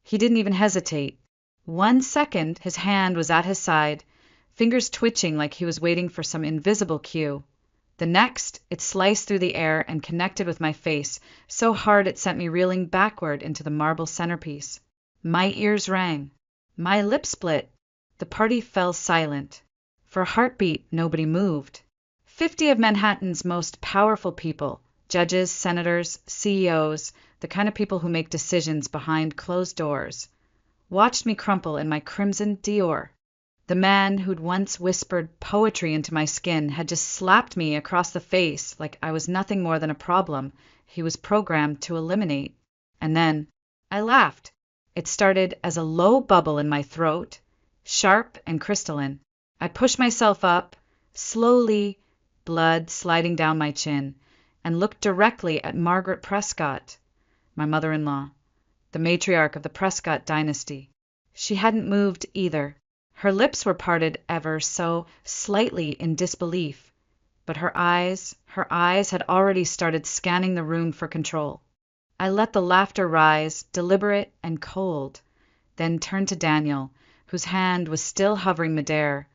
He didn't even hesitate. 1 second, his hand was at his side, fingers twitching like he was waiting for some invisible cue. The next, it sliced through the air and connected with my face, so hard it sent me reeling backward into the marble centerpiece. My ears rang. My lips split. The party fell silent. For a heartbeat, nobody moved. 50 of Manhattan's most powerful people, judges, senators, CEOs, the kind of people who make decisions behind closed doors, watched me crumple in my crimson Dior. The man who'd once whispered poetry into my skin had just slapped me across the face like I was nothing more than a problem he was programmed to eliminate. And then I laughed. It started as a low bubble in my throat, sharp and crystalline. I pushed myself up, slowly, blood sliding down my chin, and looked directly at Margaret Prescott, my mother-in-law, the matriarch of the Prescott dynasty. She hadn't moved either. Her lips were parted ever so slightly in disbelief, but her eyes had already started scanning the room for control. I let the laughter rise, deliberate and cold, then turned to Daniel, whose hand was still hovering midair,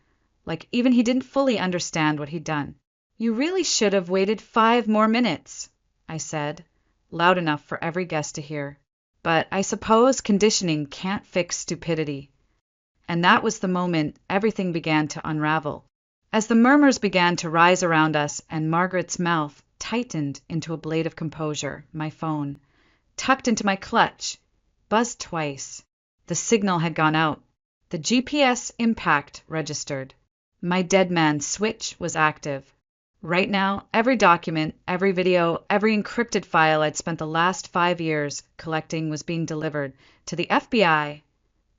like even he didn't fully understand what he'd done. "You really should have waited 5 more minutes," I said, loud enough for every guest to hear. But I suppose conditioning can't fix stupidity. And that was the moment everything began to unravel. As the murmurs began to rise around us and Margaret's mouth tightened into a blade of composure, my phone, tucked into my clutch, buzzed twice. The signal had gone out. The GPS impact registered. My dead man switch was active. Right now, every document, every video, every encrypted file I'd spent the last 5 years collecting was being delivered to the FBI,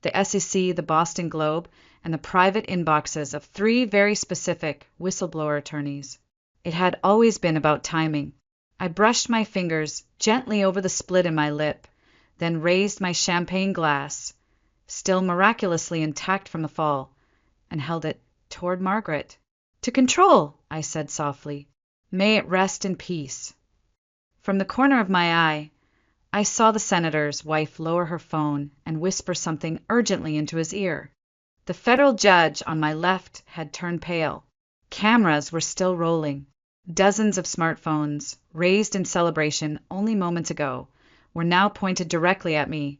the SEC, the Boston Globe, and the private inboxes of 3 very specific whistleblower attorneys. It had always been about timing. I brushed my fingers gently over the split in my lip, then raised my champagne glass, still miraculously intact from the fall, and held it toward Margaret. "To control," I said softly. "May it rest in peace." From the corner of my eye, I saw the senator's wife lower her phone and whisper something urgently into his ear. The federal judge on my left had turned pale. Cameras were still rolling. Dozens of smartphones, raised in celebration only moments ago, were now pointed directly at me,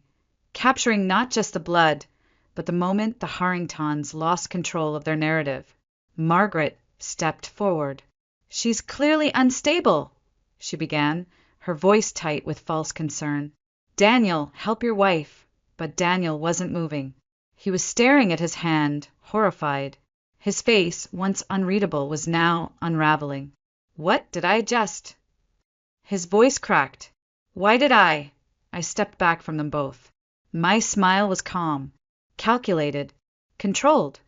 capturing not just the blood, but the moment the Harringtons lost control of their narrative. Margaret stepped forward. "She's clearly unstable," she began, her voice tight with false concern. "Daniel, help your wife." But Daniel wasn't moving. He was staring at his hand, horrified. His face, once unreadable, was now unraveling. "What did I just?" His voice cracked. "Why did I?" I stepped back from them both. My smile was calm, calculated, controlled.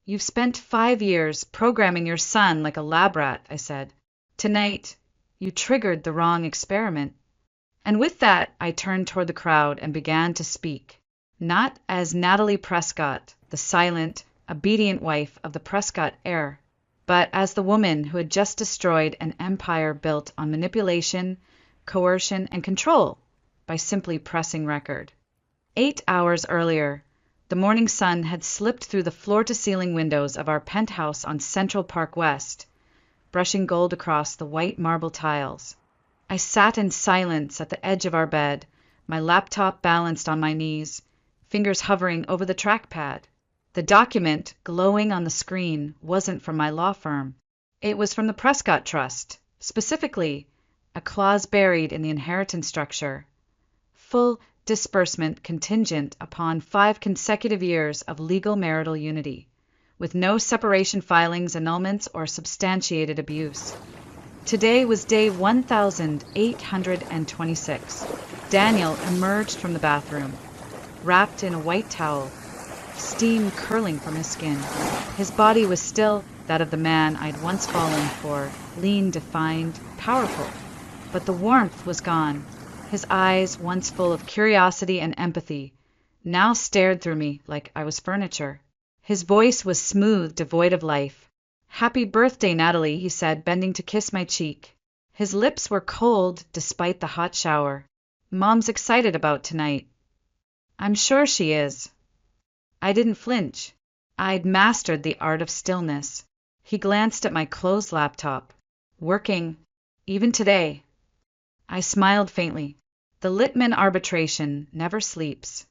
"You've spent 5 years programming your son like a lab rat," I said. "Tonight, you triggered the wrong experiment." And with that, I turned toward the crowd and began to speak. Not as Natalie Prescott, the silent, obedient wife of the Prescott heir, but as the woman who had just destroyed an empire built on manipulation, coercion, and control by simply pressing record. 8 hours earlier, the morning sun had slipped through the floor-to-ceiling windows of our penthouse on Central Park West, brushing gold across the white marble tiles. I sat in silence at the edge of our bed, my laptop balanced on my knees, fingers hovering over the trackpad. The document glowing on the screen wasn't from my law firm. It was from the Prescott Trust, specifically a clause buried in the inheritance structure. Full disbursement contingent upon 5 consecutive years of legal marital unity, with no separation filings, annulments, or substantiated abuse. Today was day 1826. Daniel emerged from the bathroom, wrapped in a white towel, steam curling from his skin. His body was still that of the man I'd once fallen for, lean, defined, powerful. But the warmth was gone. His eyes, once full of curiosity and empathy, now stared through me like I was furniture. His voice was smooth, devoid of life. "Happy birthday, Natalie," he said, bending to kiss my cheek. His lips were cold despite the hot shower. "Mom's excited about tonight." I'm sure she is. I didn't flinch. I'd mastered the art of stillness. He glanced at my closed laptop. Working, even today. I smiled faintly. The Littman arbitration never sleeps.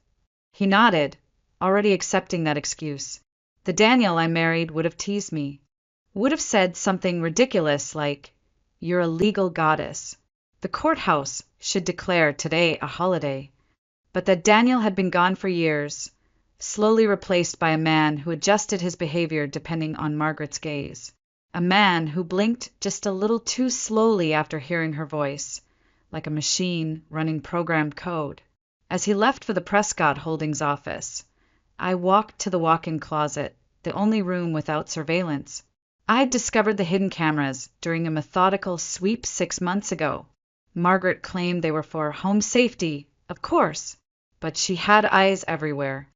He nodded, already accepting that excuse. The Daniel I married would have teased me. Would have said something ridiculous like, "You're a legal goddess." The courthouse should declare today a holiday. But that Daniel had been gone for years, slowly replaced by a man who adjusted his behavior depending on Margaret's gaze. A man who blinked just a little too slowly after hearing her voice, like a machine running programmed code. As he left for the Prescott Holdings office, I walked to the walk-in closet, the only room without surveillance. I'd discovered the hidden cameras during a methodical sweep 6 months ago. Margaret claimed they were for home safety, of course, but she had eyes everywhere.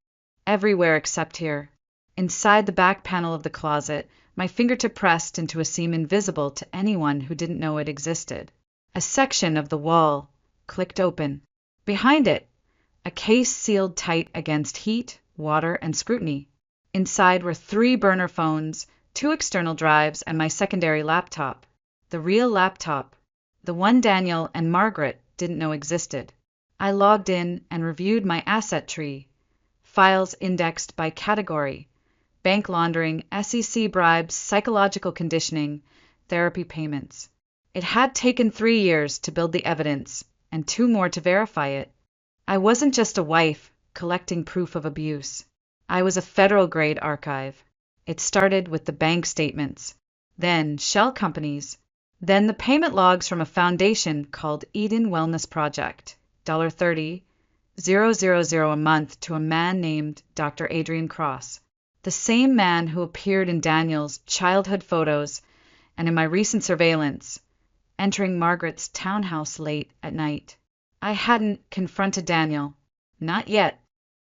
Everywhere except here. Inside the back panel of the closet, my fingertip pressed into a seam invisible to anyone who didn't know it existed. A section of the wall clicked open. Behind it, a case sealed tight against heat, water, and scrutiny. Inside were 3 burner phones, 2 external drives, and my secondary laptop. The real laptop. The one Daniel and Margaret didn't know existed. I logged in and reviewed my asset tree. Files indexed by category. Bank laundering, SEC bribes, psychological conditioning, therapy payments. It had taken 3 years to build the evidence, and 2 more to verify it. I wasn't just a wife collecting proof of abuse. I was a federal-grade archive. It started with the bank statements, then shell companies, then the payment logs from a foundation called Eden Wellness Project, $30,000 a month to a man named Dr. Adrian Cross, the same man who appeared in Daniel's childhood photos and in my recent surveillance, entering Margaret's townhouse late at night. I hadn't confronted Daniel. Not yet.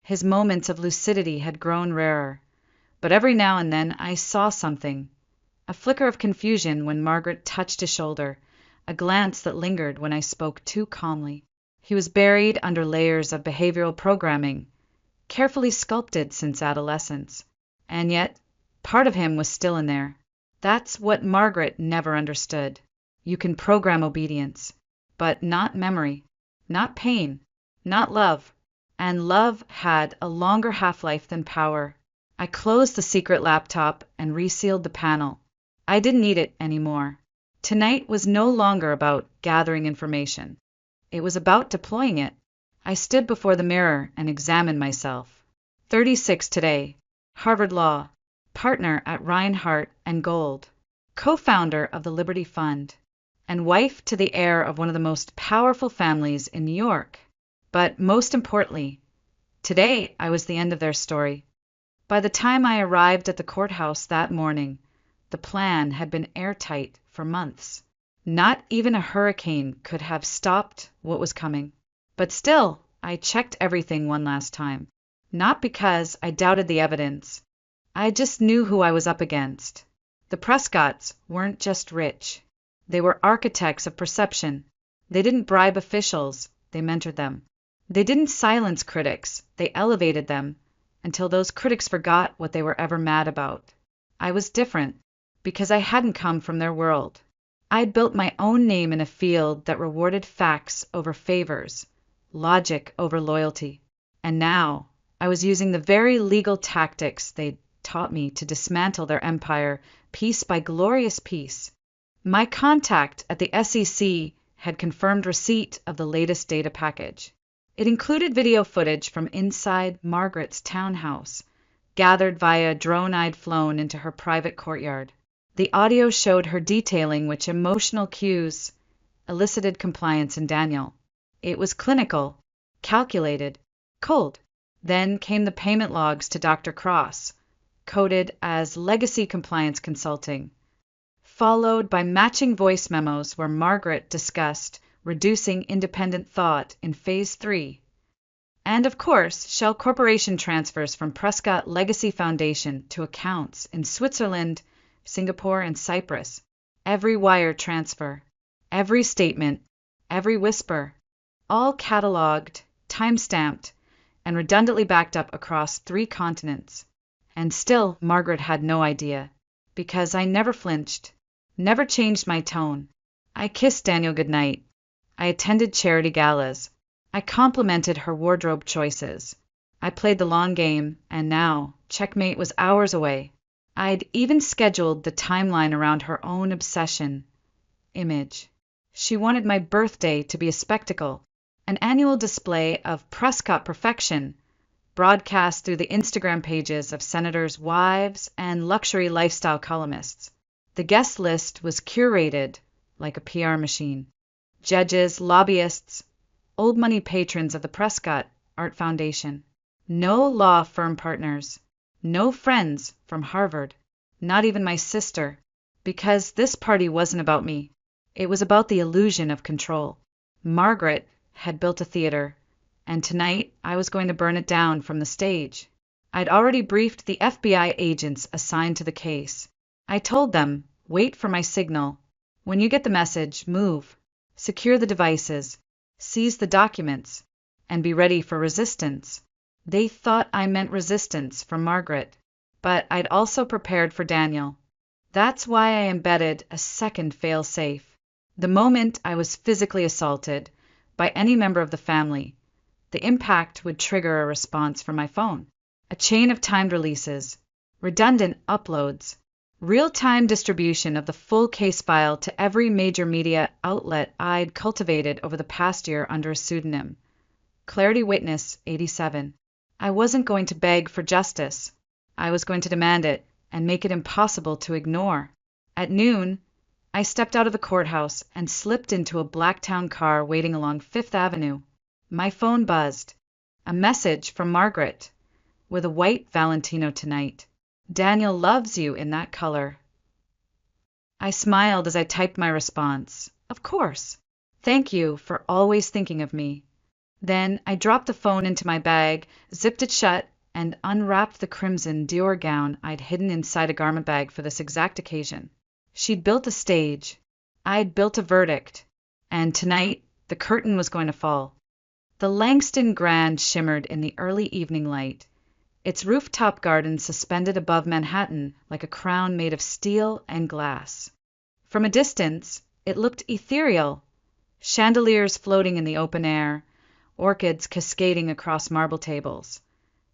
His moments of lucidity had grown rarer. But every now and then I saw something. A flicker of confusion when Margaret touched his shoulder, a glance that lingered when I spoke too calmly. He was buried under layers of behavioral programming, carefully sculpted since adolescence. And yet, part of him was still in there. That's what Margaret never understood. You can program obedience, but not memory, not pain, not love. And love had a longer half-life than power. I closed the secret laptop and resealed the panel. I didn't need it anymore. Tonight was no longer about gathering information. It was about deploying it. I stood before the mirror and examined myself. 36 today, Harvard Law, partner at Reinhardt and Gold, co-founder of the Liberty Fund, and wife to the heir of one of the most powerful families in New York. But most importantly, today I was the end of their story. By the time I arrived at the courthouse that morning, the plan had been airtight for months. Not even a hurricane could have stopped what was coming. But still, I checked everything one last time. Not because I doubted the evidence. I just knew who I was up against. The Prescotts weren't just rich. They were architects of perception. They didn't bribe officials, they mentored them. They didn't silence critics, they elevated them, until those critics forgot what they were ever mad about. I was different, because I hadn't come from their world. I'd built my own name in a field that rewarded facts over favors, logic over loyalty. And now, I was using the very legal tactics they'd taught me to dismantle their empire piece by glorious piece. My contact at the SEC had confirmed receipt of the latest data package. It included video footage from inside Margaret's townhouse, gathered via drone I'd flown into her private courtyard. The audio showed her detailing which emotional cues elicited compliance in Daniel. It was clinical, calculated, cold. Then came the payment logs to Dr. Cross, coded as legacy compliance consulting, followed by matching voice memos where Margaret discussed reducing independent thought in Phase 3. And of course, Shell Corporation transfers from Prescott Legacy Foundation to accounts in Switzerland, Singapore, and Cyprus. Every wire transfer, every statement, every whisper, all cataloged, time-stamped, and redundantly backed up across 3 continents. And still, Margaret had no idea, because I never flinched, never changed my tone. I kissed Daniel goodnight. I attended charity galas. I complimented her wardrobe choices. I played the long game, and now, checkmate was hours away. I'd even scheduled the timeline around her own obsession. Image. She wanted my birthday to be a spectacle, an annual display of Prescott perfection, broadcast through the Instagram pages of senators' wives and luxury lifestyle columnists. The guest list was curated like a PR machine. Judges, lobbyists, old money patrons of the Prescott Art Foundation. No law firm partners. No friends from Harvard. Not even my sister. Because this party wasn't about me. It was about the illusion of control. Margaret had built a theater, and tonight I was going to burn it down from the stage. I'd already briefed the FBI agents assigned to the case. I told them, wait for my signal. When you get the message, move. Secure the devices. Seize the documents. And be ready for resistance. They thought I meant resistance from Margaret, but I'd also prepared for Daniel. That's why I embedded a second fail-safe. The moment I was physically assaulted by any member of the family, the impact would trigger a response from my phone. A chain of timed releases, redundant uploads, real-time distribution of the full case file to every major media outlet I'd cultivated over the past year under a pseudonym. Clarity Witness, 87. I wasn't going to beg for justice. I was going to demand it and make it impossible to ignore. At noon, I stepped out of the courthouse and slipped into a Blacktown car waiting along Fifth Avenue. My phone buzzed. A message from Margaret, with a white Valentino tonight. Daniel loves you in that color. I smiled as I typed my response. Of course. Thank you for always thinking of me. Then I dropped the phone into my bag, zipped it shut, and unwrapped the crimson Dior gown I'd hidden inside a garment bag for this exact occasion. She'd built a stage. I'd built a verdict. And tonight, the curtain was going to fall. The Langston Grand shimmered in the early evening light, its rooftop garden suspended above Manhattan like a crown made of steel and glass. From a distance, it looked ethereal. Chandeliers floating in the open air, orchids cascading across marble tables,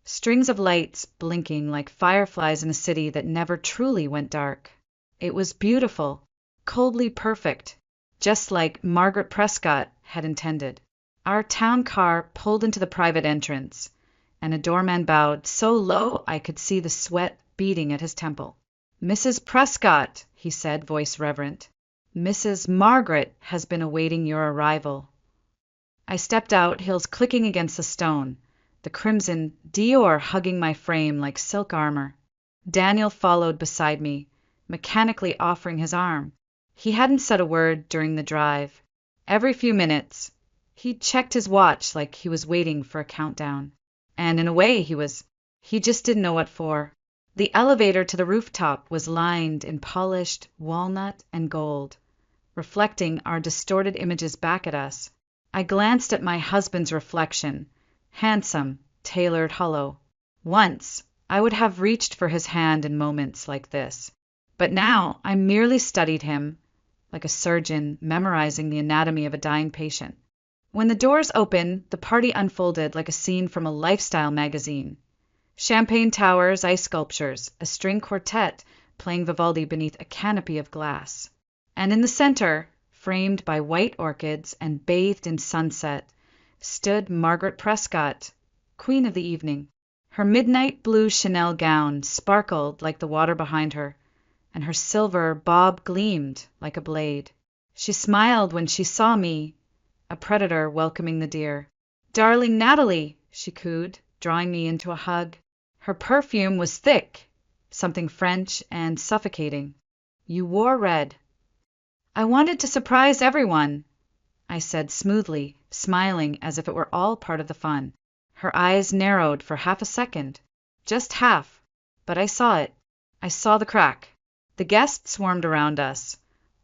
strings of lights blinking like fireflies in a city that never truly went dark. It was beautiful, coldly perfect, just like Margaret Prescott had intended. Our town car pulled into the private entrance, and a doorman bowed so low I could see the sweat beating at his temple. "Mrs. Prescott," he said, voice reverent, "Mrs. Margaret has been awaiting your arrival." I stepped out, heels clicking against the stone, the crimson Dior hugging my frame like silk armor. Daniel followed beside me, mechanically offering his arm. He hadn't said a word during the drive. Every few minutes, he checked his watch like he was waiting for a countdown. And in a way, he just didn't know what for. The elevator to the rooftop was lined in polished walnut and gold, reflecting our distorted images back at us. I glanced at my husband's reflection, handsome, tailored hollow. Once, I would have reached for his hand in moments like this. But now I merely studied him, like a surgeon memorizing the anatomy of a dying patient. When the doors opened, the party unfolded like a scene from a lifestyle magazine. Champagne towers, ice sculptures, a string quartet playing Vivaldi beneath a canopy of glass. And in the center, framed by white orchids and bathed in sunset, stood Margaret Prescott, queen of the evening. Her midnight blue Chanel gown sparkled like the water behind her, and her silver bob gleamed like a blade. She smiled when she saw me, a predator welcoming the deer. "Darling Natalie," she cooed, drawing me into a hug. Her perfume was thick, something French and suffocating. "You wore red." "I wanted to surprise everyone," I said smoothly, smiling as if it were all part of the fun. Her eyes narrowed for half a second. Just half. But I saw it. I saw the crack. The guests swarmed around us,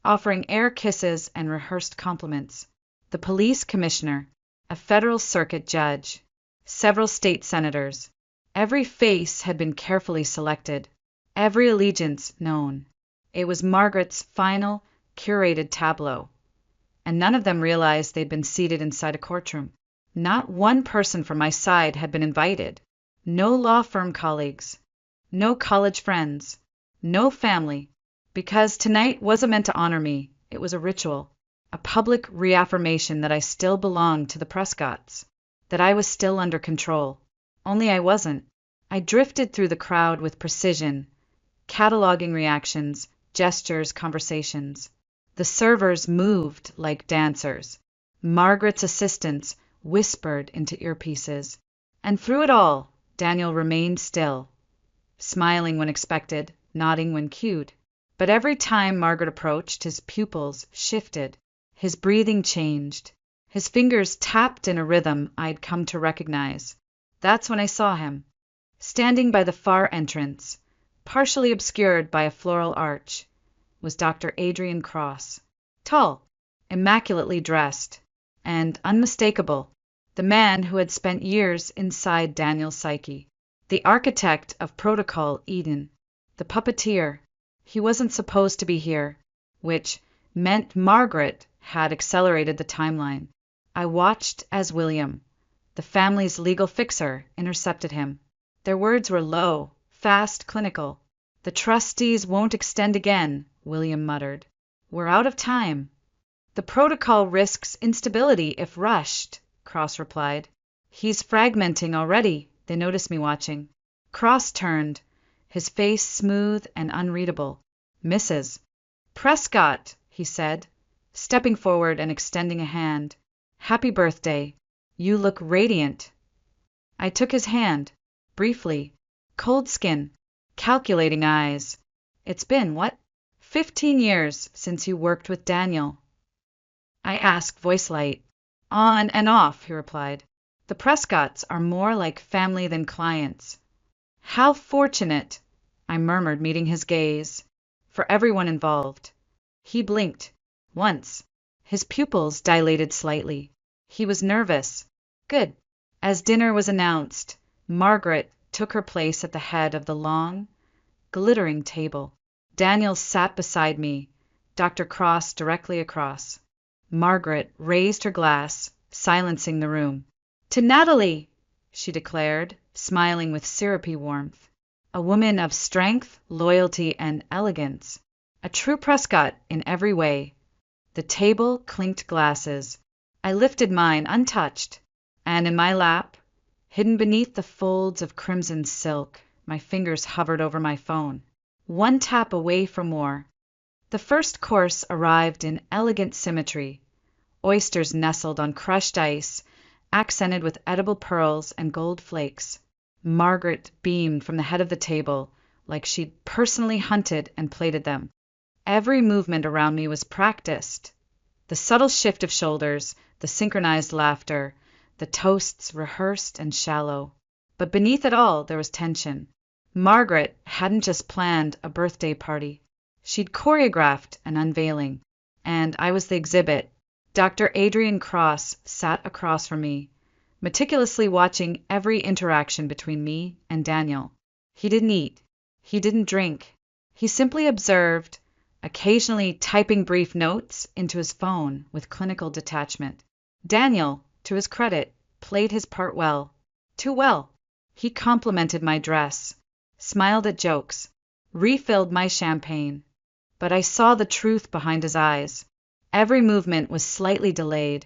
offering air kisses and rehearsed compliments. The police commissioner, a federal circuit judge, several state senators. Every face had been carefully selected, every allegiance known. It was Margaret's final, curated tableau. And none of them realized they'd been seated inside a courtroom. Not one person from my side had been invited. No law firm colleagues. No college friends. No family. Because tonight wasn't meant to honor me. It was a ritual. A public reaffirmation that I still belonged to the Prescotts. That I was still under control. Only I wasn't. I drifted through the crowd with precision, cataloging reactions, gestures, conversations. The servers moved like dancers. Margaret's assistants whispered into earpieces. And through it all, Daniel remained still, smiling when expected, nodding when cued. But every time Margaret approached, his pupils shifted. His breathing changed. His fingers tapped in a rhythm I'd come to recognize. That's when I saw him, standing by the far entrance, partially obscured by a floral arch, was Dr. Adrian Cross. Tall, immaculately dressed, and unmistakable, the man who had spent years inside Daniel's psyche. The architect of Protocol Eden, the puppeteer. He wasn't supposed to be here, which meant Margaret had accelerated the timeline. I watched as William, the family's legal fixer, intercepted him. Their words were low, fast, clinical. "The trustees won't extend again," William muttered. "We're out of time." "The protocol risks instability if rushed," Cross replied. "He's fragmenting already." They noticed me watching. Cross turned, his face smooth and unreadable. "Mrs. Prescott," he said, stepping forward and extending a hand. "Happy birthday. You look radiant." I took his hand, briefly. Cold skin, calculating eyes. "It's been, what, 15 years since you worked with Daniel?" I asked, voice light. "On and off," he replied. "The Prescotts are more like family than clients." "How fortunate," I murmured, meeting his gaze, "for everyone involved." He blinked. Once. His pupils dilated slightly. He was nervous. Good. As dinner was announced, Margaret took her place at the head of the long, glittering table. Daniel sat beside me, Dr. Cross directly across. Margaret raised her glass, silencing the room. "To Natalie," she declared, smiling with syrupy warmth. A woman of strength, loyalty, and elegance. A true Prescott in every way. The table clinked glasses. I lifted mine untouched, and in my lap, hidden beneath the folds of crimson silk, my fingers hovered over my phone. One tap away from more. The first course arrived in elegant symmetry. Oysters nestled on crushed ice, accented with edible pearls and gold flakes. Margaret beamed from the head of the table, like she'd personally hunted and plated them. Every movement around me was practiced. The subtle shift of shoulders, the synchronized laughter, the toasts rehearsed and shallow. But beneath it all, there was tension. Margaret hadn't just planned a birthday party. She'd choreographed an unveiling, and I was the exhibit. Dr. Adrian Cross sat across from me, meticulously watching every interaction between me and Daniel. He didn't eat. He didn't drink. He simply observed, occasionally typing brief notes into his phone with clinical detachment. Daniel, to his credit, played his part well. Too well. He complimented my dress, smiled at jokes, refilled my champagne. But I saw the truth behind his eyes. Every movement was slightly delayed,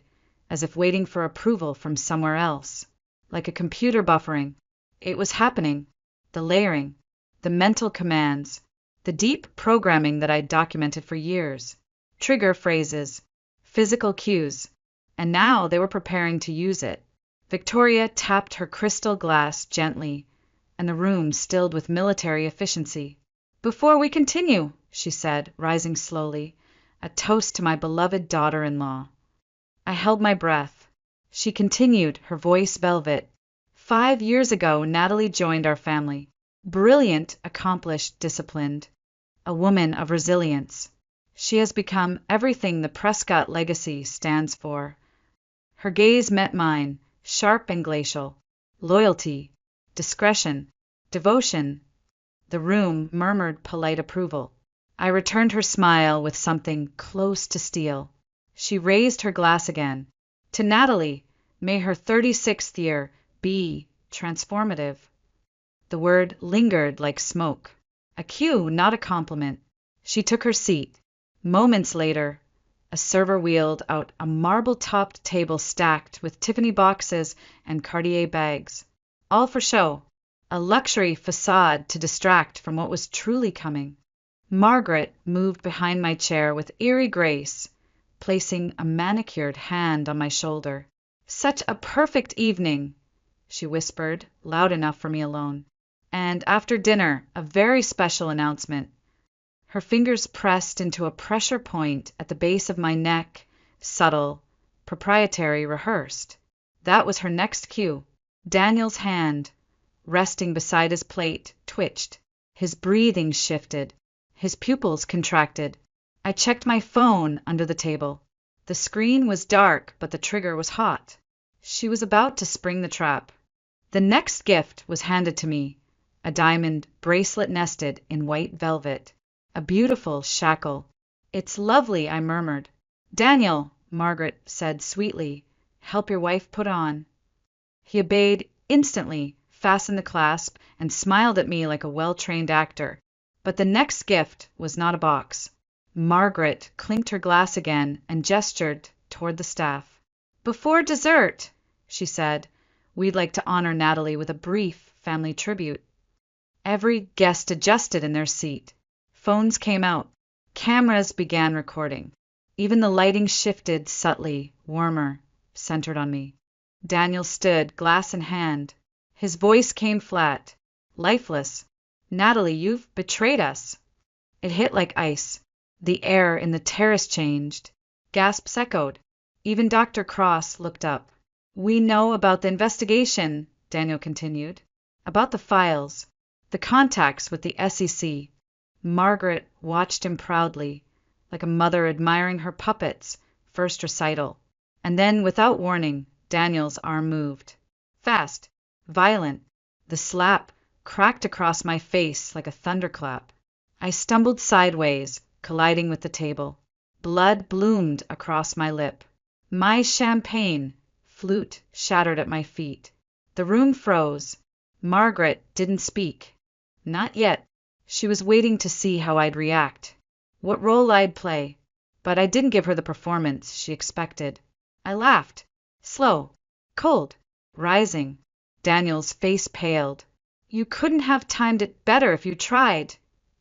as if waiting for approval from somewhere else. Like a computer buffering. It was happening. The layering, the mental commands, the deep programming that I'd documented for years. Trigger phrases, physical cues. And now they were preparing to use it. Victoria tapped her crystal glass gently, and the room stilled with military efficiency. "Before we continue," she said, rising slowly, "a toast to my beloved daughter-in-law." I held my breath. She continued, her voice velvet. 5 years ago, Natalie joined our family. Brilliant, accomplished, disciplined. A woman of resilience. She has become everything the Prescott legacy stands for. Her gaze met mine, sharp and glacial. loyalty, discretion, devotion. The room murmured polite approval. I returned her smile with something close to steel. She raised her glass again. To Natalie, may her 36th year be transformative. The word lingered like smoke. A cue, not a compliment. She took her seat. Moments later, a server wheeled out a marble-topped table stacked with Tiffany boxes and Cartier bags. All for show. A luxury facade to distract from what was truly coming. Margaret moved behind my chair with eerie grace, placing a manicured hand on my shoulder. "Such a perfect evening," she whispered, loud enough for me alone. "And after dinner, a very special announcement." Her fingers pressed into a pressure point at the base of my neck, subtle, proprietary, rehearsed. That was her next cue. Daniel's hand, resting beside his plate, twitched. His breathing shifted. His pupils contracted. I checked my phone under the table. The screen was dark, but the trigger was hot. She was about to spring the trap. The next gift was handed to me, a diamond bracelet nested in white velvet. A beautiful shackle. "It's lovely," I murmured. "Daniel," Margaret said sweetly, "help your wife put on." He obeyed instantly, fastened the clasp, and smiled at me like a well-trained actor. But the next gift was not a box. Margaret clinked her glass again and gestured toward the staff. "Before dessert," she said, "we'd like to honor Natalie with a brief family tribute." Every guest adjusted in their seat. Phones came out. Cameras began recording. Even the lighting shifted subtly, warmer, centered on me. Daniel stood, glass in hand. His voice came flat, lifeless. "Natalie, you've betrayed us." It hit like ice. The air in the terrace changed. Gasps echoed. Even Dr. Cross looked up. "We know about the investigation," Daniel continued. "About the files. The contacts with the SEC. Margaret watched him proudly, like a mother admiring her puppet's first recital. And then, without warning, Daniel's arm moved. Fast, violent. The slap cracked across my face like a thunderclap. I stumbled sideways, colliding with the table. Blood bloomed across my lip. My champagne flute shattered at my feet. The room froze. Margaret didn't speak. Not yet. She was waiting to see how I'd react, what role I'd play. But I didn't give her the performance she expected. I laughed. Slow, cold, rising. Daniel's face paled. "You couldn't have timed it better if you tried,"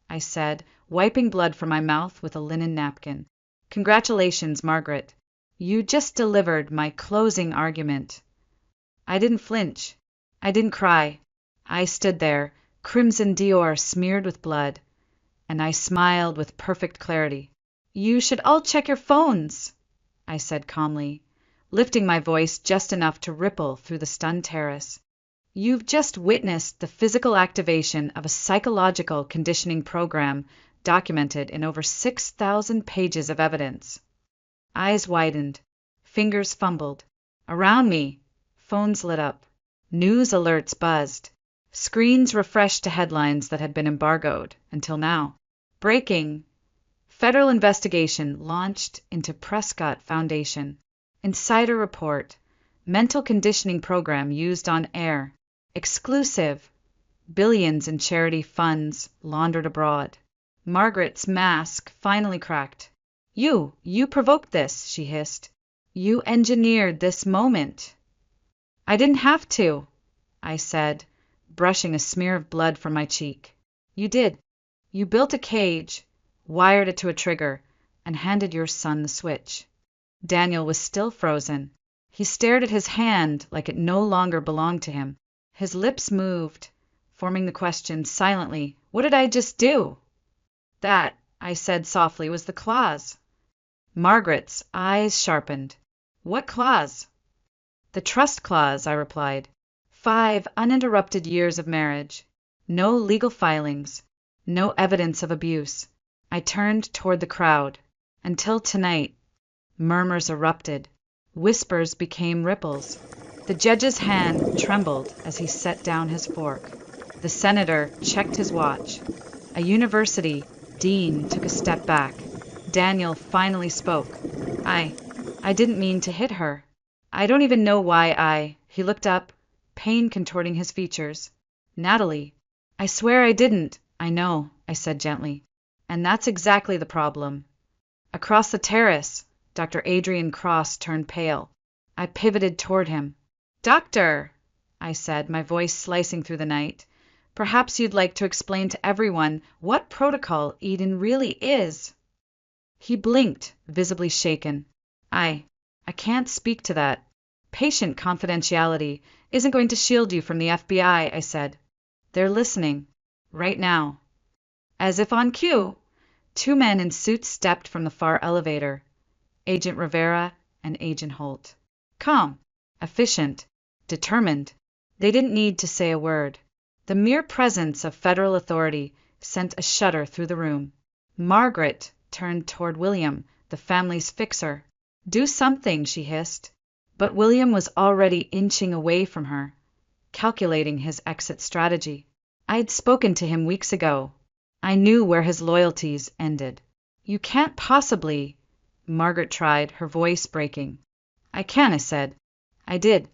I said, wiping blood from my mouth with a linen napkin. "Congratulations, Margaret. You just delivered my closing argument." I didn't flinch. I didn't cry. I stood there, crimson Dior smeared with blood, and I smiled with perfect clarity. "You should all check your phones," I said calmly, lifting my voice just enough to ripple through the stunned terrace. "You've just witnessed the physical activation of a psychological conditioning program documented in over 6,000 pages of evidence." Eyes widened. Fingers fumbled. Around me, phones lit up. News alerts buzzed. Screens refreshed to headlines that had been embargoed until now. Breaking. Federal investigation launched into Prescott Foundation. Insider report. Mental conditioning program used on air. Exclusive. Billions in charity funds laundered abroad. Margaret's mask finally cracked. You provoked this," she hissed. "You engineered this moment." "I didn't have to," I said, brushing a smear of blood from my cheek. "You did. You built a cage, wired it to a trigger, and handed your son the switch." Daniel was still frozen. He stared at his hand like it no longer belonged to him. His lips moved, forming the question silently, "What did I just do?" "That," I said softly, "was the clause." Margaret's eyes sharpened. "What clause?" "The trust clause," I replied. 5 uninterrupted years of marriage. No legal filings. No evidence of abuse. I turned toward the crowd. Until tonight. Murmurs erupted. Whispers became ripples. The judge's hand trembled as he set down his fork. The senator checked his watch. A university dean took a step back. Daniel finally spoke. I didn't mean to hit her. I don't even know why. He looked up, pain contorting his features. Natalie, I swear I didn't. I know, I said gently. And that's exactly the problem. Across the terrace, Dr. Adrian Cross turned pale. I pivoted toward him. Doctor, I said, my voice slicing through the night, perhaps you'd like to explain to everyone what protocol Eden really is. He blinked, visibly shaken. I can't speak to that. Patient confidentiality isn't going to shield you from the FBI, I said. They're listening. Right now. As if on cue, two men in suits stepped from the far elevator. Agent Rivera and Agent Holt. Calm, efficient, determined. They didn't need to say a word. The mere presence of federal authority sent a shudder through the room. Margaret turned toward William, the family's fixer. Do something, she hissed. But William was already inching away from her, calculating his exit strategy. I'd spoken to him weeks ago. I knew where his loyalties ended. You can't possibly, Margaret tried, her voice breaking. I can, I said. I did.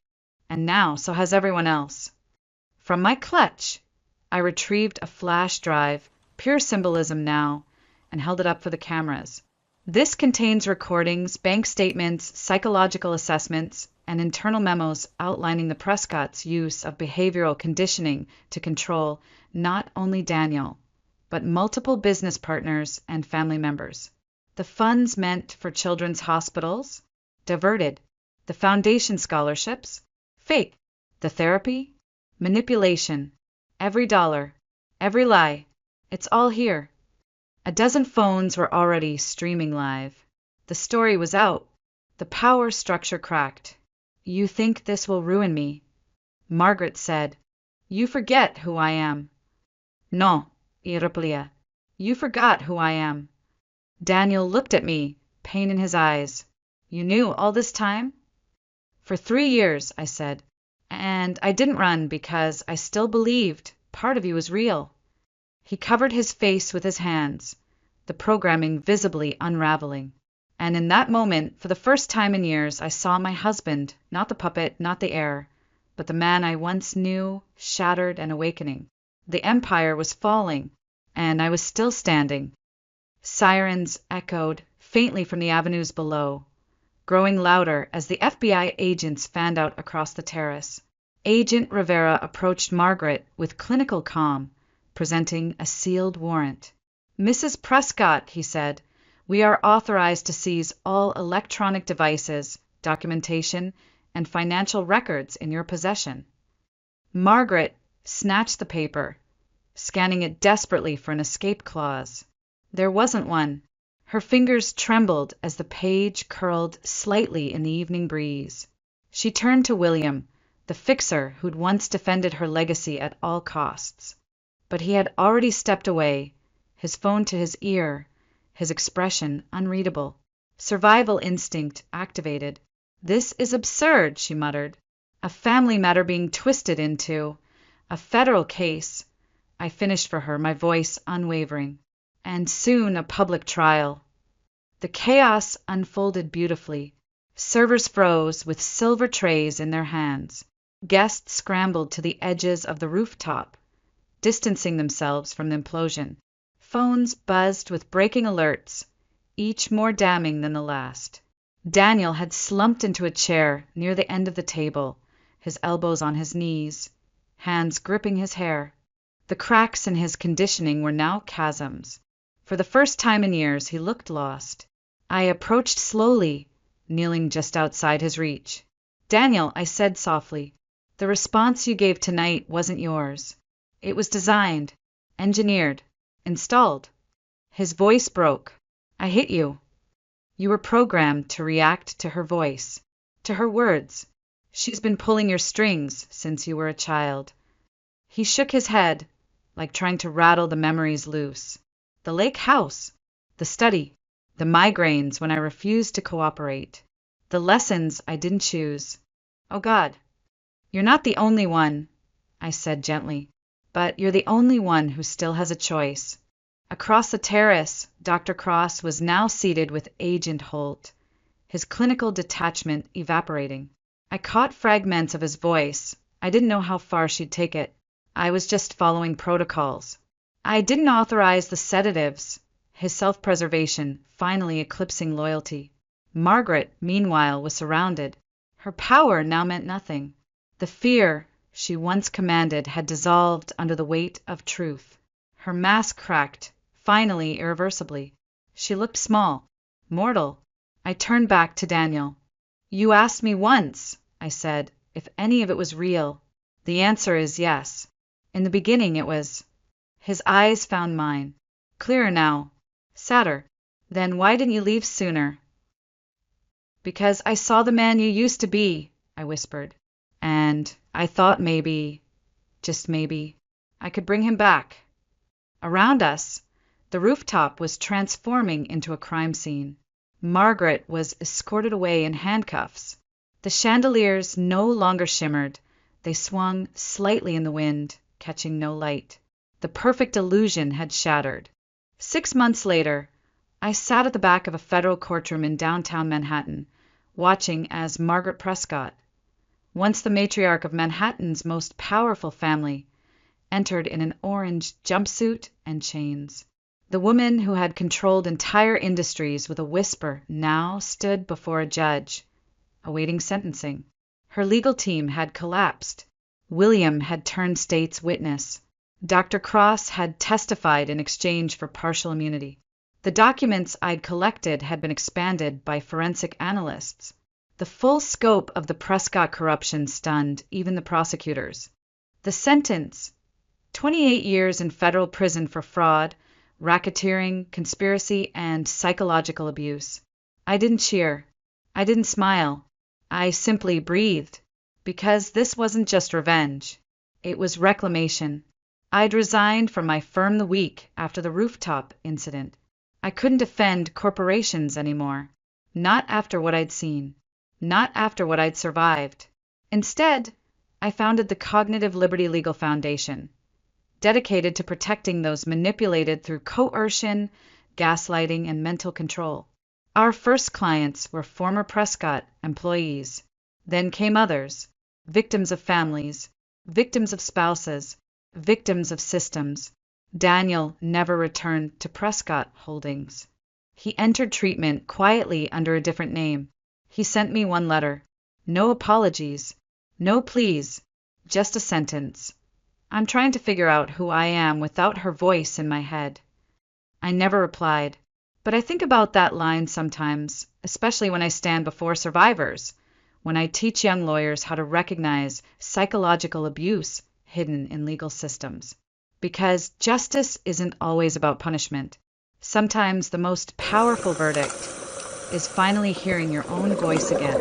And now, so has everyone else. From my clutch, I retrieved a flash drive, pure symbolism now, and held it up for the cameras. This contains recordings, bank statements, psychological assessments, and internal memos outlining the Prescott's use of behavioral conditioning to control not only Daniel, but multiple business partners and family members. The funds meant for children's hospitals, diverted. The foundation scholarships, fake. The therapy, manipulation. Every dollar, every lie. It's all here. A dozen phones were already streaming live. The story was out. The power structure cracked. You think this will ruin me? Margaret said. You forget who I am. No, Iraplia. You forgot who I am. Daniel looked at me, pain in his eyes. You knew all this time? For 3 years, I said. And I didn't run because I still believed part of you was real. He covered his face with his hands, the programming visibly unraveling. And in that moment, for the first time in years, I saw my husband, not the puppet, not the heir, but the man I once knew, shattered and awakening. The empire was falling, and I was still standing. Sirens echoed faintly from the avenues below, growing louder as the FBI agents fanned out across the terrace. Agent Rivera approached Margaret with clinical calm, presenting a sealed warrant. Mrs. Prescott, he said, we are authorized to seize all electronic devices, documentation, and financial records in your possession. Margaret snatched the paper, scanning it desperately for an escape clause. There wasn't one. Her fingers trembled as the page curled slightly in the evening breeze. She turned to William, the fixer who'd once defended her legacy at all costs. But he had already stepped away, his phone to his ear, his expression unreadable. Survival instinct activated. This is absurd, she muttered. A family matter being twisted into a federal case. I finished for her, my voice unwavering. And soon a public trial. The chaos unfolded beautifully. Servers froze with silver trays in their hands. Guests scrambled to the edges of the rooftop, distancing themselves from the implosion. Phones buzzed with breaking alerts, each more damning than the last. Daniel had slumped into a chair near the end of the table, his elbows on his knees, hands gripping his hair. The cracks in his conditioning were now chasms. For the first time in years, he looked lost. I approached slowly, kneeling just outside his reach. Daniel, I said softly, the response you gave tonight wasn't yours. It was designed, engineered, installed. His voice broke. I hit you. You were programmed to react to her voice, to her words. She's been pulling your strings since you were a child. He shook his head, like trying to rattle the memories loose. The lake house, the study, the migraines when I refused to cooperate, the lessons I didn't choose. Oh God, You're not the only one, I said gently, but you're the only one who still has a choice. Across the terrace, Dr. Cross was now seated with Agent Holt, his clinical detachment evaporating. I caught fragments of his voice. I didn't know how far she'd take it. I was just following protocols. I didn't authorize the sedatives, his self-preservation finally eclipsing loyalty. Margaret, meanwhile, was surrounded. Her power now meant nothing. The fear she once commanded had dissolved under the weight of truth. Her mask cracked, finally irreversibly. She looked small, mortal. I turned back to Daniel. You asked me once, I said, if any of it was real. The answer is yes. In the beginning it was. His eyes found mine. Clearer now. Sadder. Then why didn't you leave sooner? Because I saw the man you used to be, I whispered. And I thought maybe, just maybe, I could bring him back. Around us, the rooftop was transforming into a crime scene. Margaret was escorted away in handcuffs. The chandeliers no longer shimmered. They swung slightly in the wind, catching no light. The perfect illusion had shattered. 6 months later, I sat at the back of a federal courtroom in downtown Manhattan, watching as Margaret Prescott, once the matriarch of Manhattan's most powerful family, entered in an orange jumpsuit and chains. The woman who had controlled entire industries with a whisper now stood before a judge, awaiting sentencing. Her legal team had collapsed. William had turned state's witness. Dr. Cross had testified in exchange for partial immunity. The documents I'd collected had been expanded by forensic analysts. The full scope of the Prescott corruption stunned even the prosecutors. The sentence, 28 years in federal prison for fraud, racketeering, conspiracy, and psychological abuse. I didn't cheer. I didn't smile. I simply breathed, because this wasn't just revenge. It was reclamation. I'd resigned from my firm the week after the rooftop incident. I couldn't defend corporations anymore. Not after what I'd seen. Not after what I'd survived. Instead, I founded the Cognitive Liberty Legal Foundation, dedicated to protecting those manipulated through coercion, gaslighting, and mental control. Our first clients were former Prescott employees. Then came others, victims of families, victims of spouses, victims of systems. Daniel never returned to Prescott Holdings. He entered treatment quietly under a different name. He sent me one letter. No apologies, no pleas, just a sentence. I'm trying to figure out who I am without her voice in my head. I never replied, but I think about that line sometimes, especially when I stand before survivors, when I teach young lawyers how to recognize psychological abuse hidden in legal systems. Because justice isn't always about punishment. Sometimes the most powerful verdict is finally hearing your own voice again.